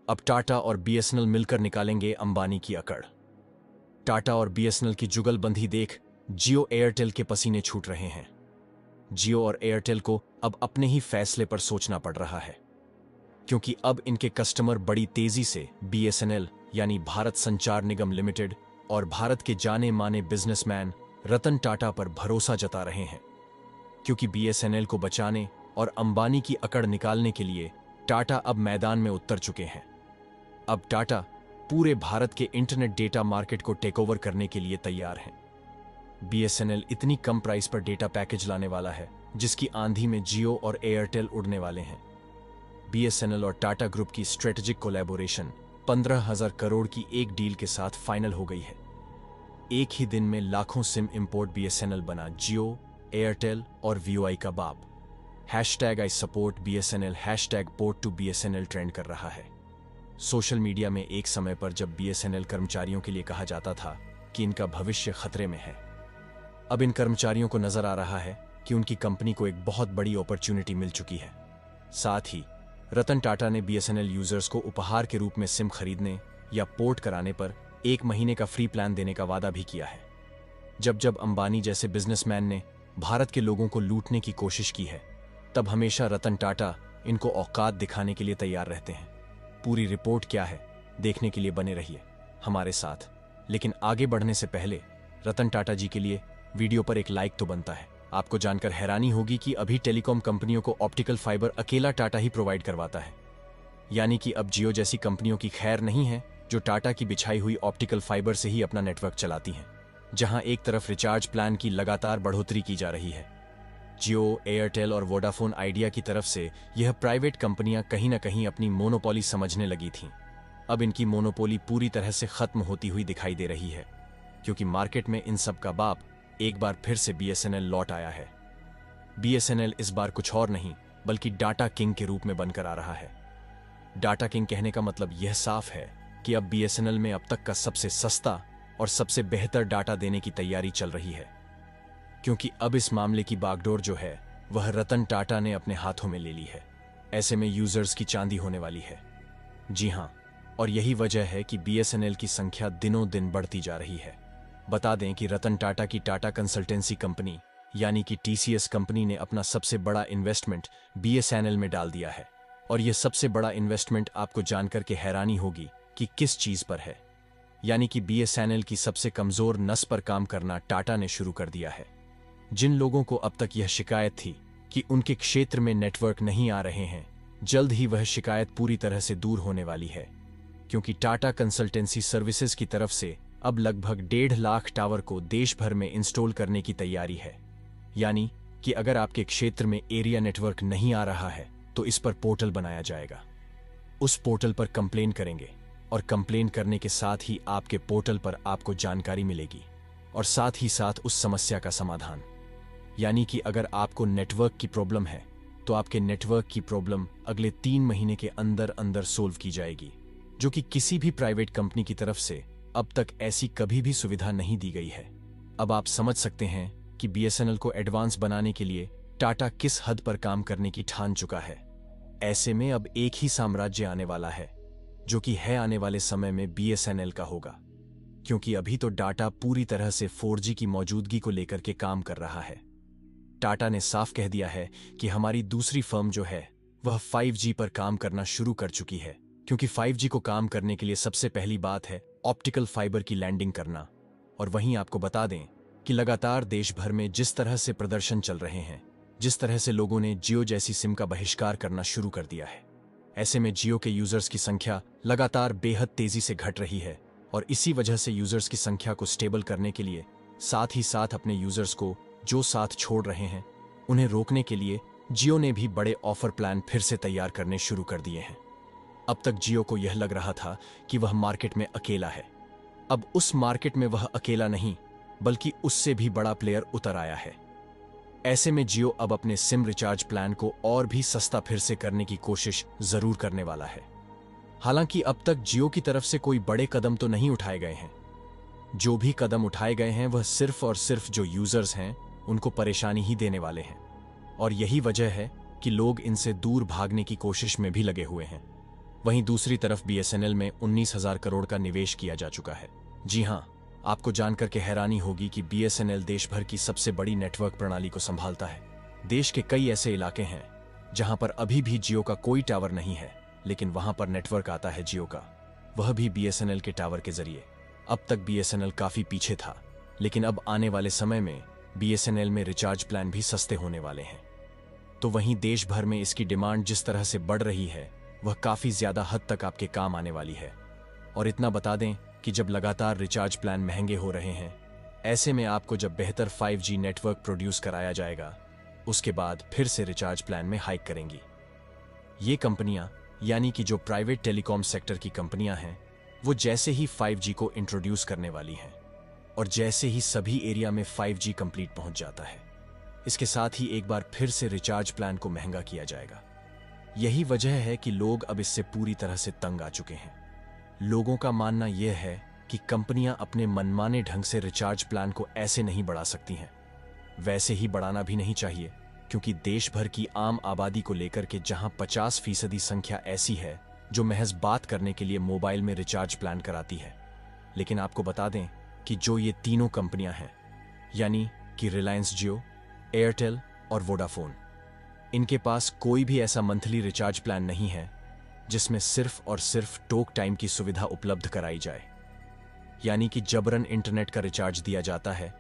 अब टाटा और बीएसएनएल मिलकर निकालेंगे अंबानी की अकड़। टाटा और बीएसएनएल की जुगलबंदी देख जियो एयरटेल के पसीने छूट रहे हैं। जियो और एयरटेल को अब अपने ही फैसले पर सोचना पड़ रहा है, क्योंकि अब इनके कस्टमर बड़ी तेजी से बीएसएनएल यानी भारत संचार निगम लिमिटेड और भारत के जाने माने बिजनेसमैन रतन टाटा पर भरोसा जता रहे हैं। क्योंकि बीएसएनएल को बचाने और अंबानी की अकड़ निकालने के लिए टाटा अब मैदान में उतर चुके हैं। अब टाटा पूरे भारत के इंटरनेट डेटा मार्केट को टेकओवर करने के लिए तैयार हैं। बीएसएनएल इतनी कम प्राइस पर डेटा पैकेज लाने वाला है जिसकी आंधी में जियो और एयरटेल उड़ने वाले हैं। बीएसएनएल और टाटा ग्रुप की स्ट्रेटेजिक कोलैबोरेशन 15,000 करोड़ की एक डील के साथ फाइनल हो गई है। एक ही दिन में लाखों सिम इंपोर्ट बीएसएनएल बना जियो, एयरटेल और वीओआई का बाप। #I support BSNL #port to BSNL trend कर रहा है। सोशल मीडिया में एक समय पर जब बीएसएनएल कर्मचारियों के लिए कहा जाता था कि इनका भविष्य खतरे में है, अब इन कर्मचारियों को नजर आ रहा है कि उनकी कंपनी को एक बहुत बड़ी अपॉर्चुनिटी मिल चुकी है। साथ ही रतन टाटा ने बीएसएनएल यूजर्स को उपहार के रूप में सिम खरीदने या पोर्ट कराने पर 1 महीने का फ्री प्लान देने का वादा भी किया है। जब जब अंबानी जैसे बिजनेसमैन ने भारत के लोगों को लूटने की कोशिश की है, तब हमेशा रतन टाटा इनको औकात दिखाने के लिए तैयार रहते हैं। पूरी रिपोर्ट क्या है देखने के लिए बने रहिए हमारे साथ। लेकिन आगे बढ़ने से पहले रतन टाटा जी के लिए वीडियो पर एक लाइक तो बनता है। आपको जानकर हैरानी होगी कि अभी टेलीकॉम कंपनियों को ऑप्टिकल फाइबर अकेला टाटा ही प्रोवाइड करवाता है। यानी कि अब जियो जैसी कंपनियों की खैर नहीं है, जो टाटा की बिछाई हुई ऑप्टिकल फाइबर से ही अपना नेटवर्क चलाती हैं। जहां एक तरफ रिचार्ज प्लान की लगातार बढ़ोतरी की जा रही है, जियो, एयरटेल और वोडाफोन आइडिया की तरफ से यह प्राइवेट कंपनियां कहीं ना कहीं अपनी मोनोपोली समझने लगी थीं। अब इनकी मोनोपोली पूरी तरह से खत्म होती हुई दिखाई दे रही है, क्योंकि मार्केट में इन सब का बाप एक बार फिर से बीएसएनएल लौट आया है। बीएसएनएल इस बार कुछ और नहीं बल्कि डाटा किंग के रूप में बनकर आ रहा है। डाटा किंग कहने का मतलब यह साफ है कि अब बीएसएनएल में अब तक का सबसे सस्ता और सबसे बेहतर डाटा देने की तैयारी चल रही है, क्योंकि अब इस मामले की बागडोर जो है वह रतन टाटा ने अपने हाथों में ले ली है। ऐसे में यूजर्स की चांदी होने वाली है। जी हां, और यही वजह है कि बीएसएनएल की संख्या दिनों दिन बढ़ती जा रही है। बता दें कि रतन टाटा की टाटा कंसल्टेंसी कंपनी यानी कि टीसीएस कंपनी ने अपना सबसे बड़ा इन्वेस्टमेंट बीएसएनएल में डाल दिया है। और यह सबसे बड़ा इन्वेस्टमेंट आपको जानकर के हैरानी होगी कि किस चीज पर है। यानी कि बीएसएनएल की सबसे कमजोर नस पर काम करना टाटा ने शुरू कर दिया है। जिन लोगों को अब तक यह शिकायत थी कि उनके क्षेत्र में नेटवर्क नहीं आ रहे हैं, जल्द ही वह शिकायत पूरी तरह से दूर होने वाली है, क्योंकि टाटा कंसल्टेंसी सर्विसेज की तरफ से अब लगभग 1.5 लाख टावर को देश भर में इंस्टॉल करने की तैयारी है। यानी कि अगर आपके क्षेत्र में एरिया नेटवर्क नहीं आ रहा है तो इस पर पोर्टल बनाया जाएगा। उस पोर्टल पर कंप्लेन करेंगे और कंप्लेन करने के साथ ही आपके पोर्टल पर आपको जानकारी मिलेगी और साथ ही साथ उस समस्या का समाधान। यानी कि अगर आपको नेटवर्क की प्रॉब्लम है तो आपके नेटवर्क की प्रॉब्लम अगले 3 महीने के अंदर अंदर सोल्व की जाएगी, जो कि किसी भी प्राइवेट कंपनी की तरफ से अब तक ऐसी कभी भी सुविधा नहीं दी गई है। अब आप समझ सकते हैं कि बीएसएनएल को एडवांस बनाने के लिए टाटा किस हद पर काम करने की ठान चुका है। ऐसे में अब एक ही साम्राज्य आने वाला है, जो कि है आने वाले समय में बीएसएनएल का होगा, क्योंकि अभी तो डाटा पूरी तरह से 4G की मौजूदगी को लेकर के काम कर रहा है। टाटा ने साफ कह दिया है कि हमारी दूसरी फर्म जो है वह 5G पर काम करना शुरू कर चुकी है, क्योंकि 5G को काम करने के लिए सबसे पहली बात है ऑप्टिकल फाइबर की लैंडिंग करना। और वहीं आपको बता दें कि लगातार देश भर में जिस तरह से प्रदर्शन चल रहे हैं, जिस तरह से लोगों ने जियो जैसी सिम का बहिष्कार करना शुरू कर दिया है, ऐसे में जियो के यूजर्स की संख्या लगातार बेहद तेजी से घट रही है। और इसी वजह से यूजर्स की संख्या को स्टेबल करने के लिए साथ ही साथ अपने यूजर्स को जो साथ छोड़ रहे हैं उन्हें रोकने के लिए जियो ने भी बड़े ऑफर प्लान फिर से तैयार करने शुरू कर दिए हैं। अब तक जियो को यह लग रहा था कि वह मार्केट में अकेला है। अब उस मार्केट में वह अकेला नहीं बल्कि उससे भी बड़ा प्लेयर उतर आया है। ऐसे में जियो अब अपने सिम रिचार्ज प्लान को और भी सस्ता फिर से करने की कोशिश जरूर करने वाला है। हालांकि अब तक जियो की तरफ से कोई बड़े कदम तो नहीं उठाए गए हैं। जो भी कदम उठाए गए हैं वह सिर्फ और सिर्फ जो यूजर्स हैं उनको परेशानी ही देने वाले हैं। और यही वजह है कि लोग इनसे दूर भागने की कोशिश में भी लगे हुए हैं। वहीं दूसरी तरफ बीएसएनएल में 19,000 करोड़ का निवेश किया जा चुका है। जी हां, आपको जानकर के हैरानी होगी कि बीएसएनएल देश भर की सबसे बड़ी नेटवर्क प्रणाली को संभालता है। देश के कई ऐसे इलाके हैं जहां पर अभी भी जियो का कोई टावर नहीं है, लेकिन वहां पर नेटवर्क आता है जियो का, वह भी बीएसएनएल के टावर के जरिए। अब तक बीएसएनएल काफी पीछे था, लेकिन अब आने वाले समय में बीएसएनएल में रिचार्ज प्लान भी सस्ते होने वाले हैं। तो वहीं देश भर में इसकी डिमांड जिस तरह से बढ़ रही है, वह काफी ज्यादा हद तक आपके काम आने वाली है। और इतना बता दें कि जब लगातार रिचार्ज प्लान महंगे हो रहे हैं, ऐसे में आपको जब बेहतर 5G नेटवर्क प्रोड्यूस कराया जाएगा, उसके बाद फिर से रिचार्ज प्लान में हाइक करेंगी। ये कंपनियां, यानी कि जो प्राइवेट टेलीकॉम सेक्टर की कंपनियां हैं, वो जैसे ही 5G को इंट्रोड्यूस करने वाली हैं और जैसे ही सभी एरिया में 5G कंप्लीट पहुंच जाता है, इसके साथ ही एक बार फिर से रिचार्ज प्लान को महंगा किया जाएगा। यही वजह है कि लोग अब इससे पूरी तरह से तंग आ चुके हैं। लोगों का मानना यह है कि कंपनियां अपने मनमाने ढंग से रिचार्ज प्लान को ऐसे नहीं बढ़ा सकती हैं। वैसे ही बढ़ाना भी नहीं चाहिए, क्योंकि देश भर की आम आबादी को लेकर के जहां 50% संख्या ऐसी है जो महज बात करने के लिए मोबाइल में रिचार्ज प्लान कराती है। लेकिन आपको बता दें कि जो ये तीनों कंपनियां हैं, यानी कि रिलायंस जियो, एयरटेल और वोडाफोन, इनके पास कोई भी ऐसा मंथली रिचार्ज प्लान नहीं है जिसमें सिर्फ और सिर्फ टॉक टाइम की सुविधा उपलब्ध कराई जाए, यानी कि जबरन इंटरनेट का रिचार्ज दिया जाता है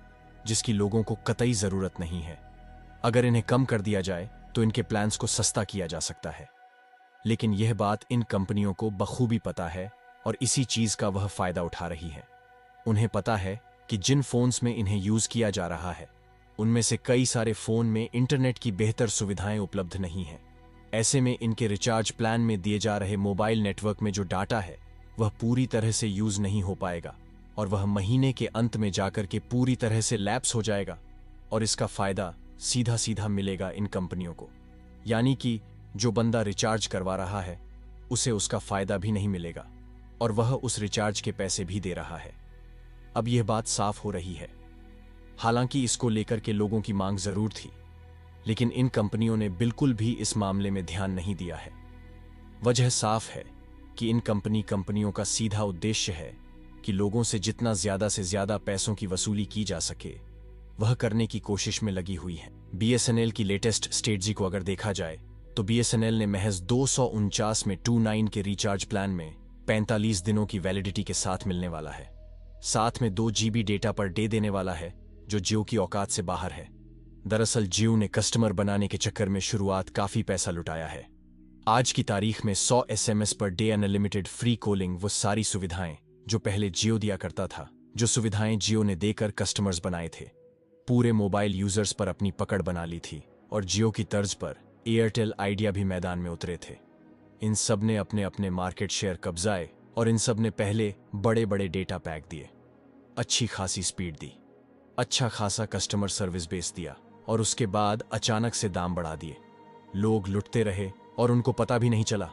जिसकी लोगों को कतई जरूरत नहीं है। अगर इन्हें कम कर दिया जाए तो इनके प्लान्स को सस्ता किया जा सकता है, लेकिन यह बात इन कंपनियों को बखूबी पता है और इसी चीज का वह फायदा उठा रही है। उन्हें पता है कि जिन फोन्स में इन्हें यूज किया जा रहा है, उनमें से कई सारे फोन में इंटरनेट की बेहतर सुविधाएं उपलब्ध नहीं हैं। ऐसे में इनके रिचार्ज प्लान में दिए जा रहे मोबाइल नेटवर्क में जो डाटा है, वह पूरी तरह से यूज नहीं हो पाएगा और वह महीने के अंत में जाकर के पूरी तरह से लैप्स हो जाएगा। और इसका फायदा सीधा सीधा मिलेगा इन कंपनियों को, यानी कि जो बंदा रिचार्ज करवा रहा है उसे उसका फायदा भी नहीं मिलेगा और वह उस रिचार्ज के पैसे भी दे रहा है। अब यह बात साफ हो रही है। हालांकि इसको लेकर के लोगों की मांग जरूर थी, लेकिन इन कंपनियों ने बिल्कुल भी इस मामले में ध्यान नहीं दिया है। वजह साफ है कि इन कंपनियों का सीधा उद्देश्य है कि लोगों से जितना ज्यादा से ज्यादा पैसों की वसूली की जा सके, वह करने की कोशिश में लगी हुई है। बीएसएनएल की लेटेस्ट स्ट्रेटजी को अगर देखा जाए तो बीएसएनएल ने महज 249 में 29 के रिचार्ज प्लान में 45 दिनों की वैलिडिटी के साथ मिलने वाला है। साथ में 2 GB डेटा पर डे देने वाला है, जो जियो की औकात से बाहर है। दरअसल जियो ने कस्टमर बनाने के चक्कर में शुरुआत काफी पैसा लुटाया है। आज की तारीख में 100 SMS per day unlimited free calling, वो सारी सुविधाएं जो पहले जियो दिया करता था, जो सुविधाएं जियो ने देकर कस्टमर्स बनाए थे, पूरे मोबाइल यूजर्स पर अपनी पकड़ बना ली थी और जियो की तर्ज पर एयरटेल, आइडिया भी मैदान में उतरे थे। इन सब ने अपने अपने मार्केट शेयर कब्जाए और इन सब ने पहले बड़े बड़े डेटा पैक दिए, अच्छी खासी स्पीड दी, अच्छा खासा कस्टमर सर्विस बेस दिया और उसके बाद अचानक से दाम बढ़ा दिए। लोग लुटते रहे और उनको पता भी नहीं चला।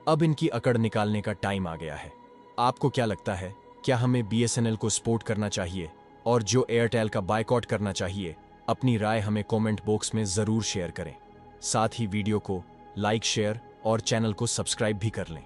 अब इनकी अकड़ निकालने का टाइम आ गया है। आपको क्या लगता है, क्या हमें बीएसएनएल को सपोर्ट करना चाहिए और जो एयरटेल का बायकॉट करना चाहिए? अपनी राय हमें कमेंट बॉक्स में जरूर शेयर करें। साथ ही वीडियो को लाइक, शेयर और चैनल को सब्सक्राइब भी कर लें।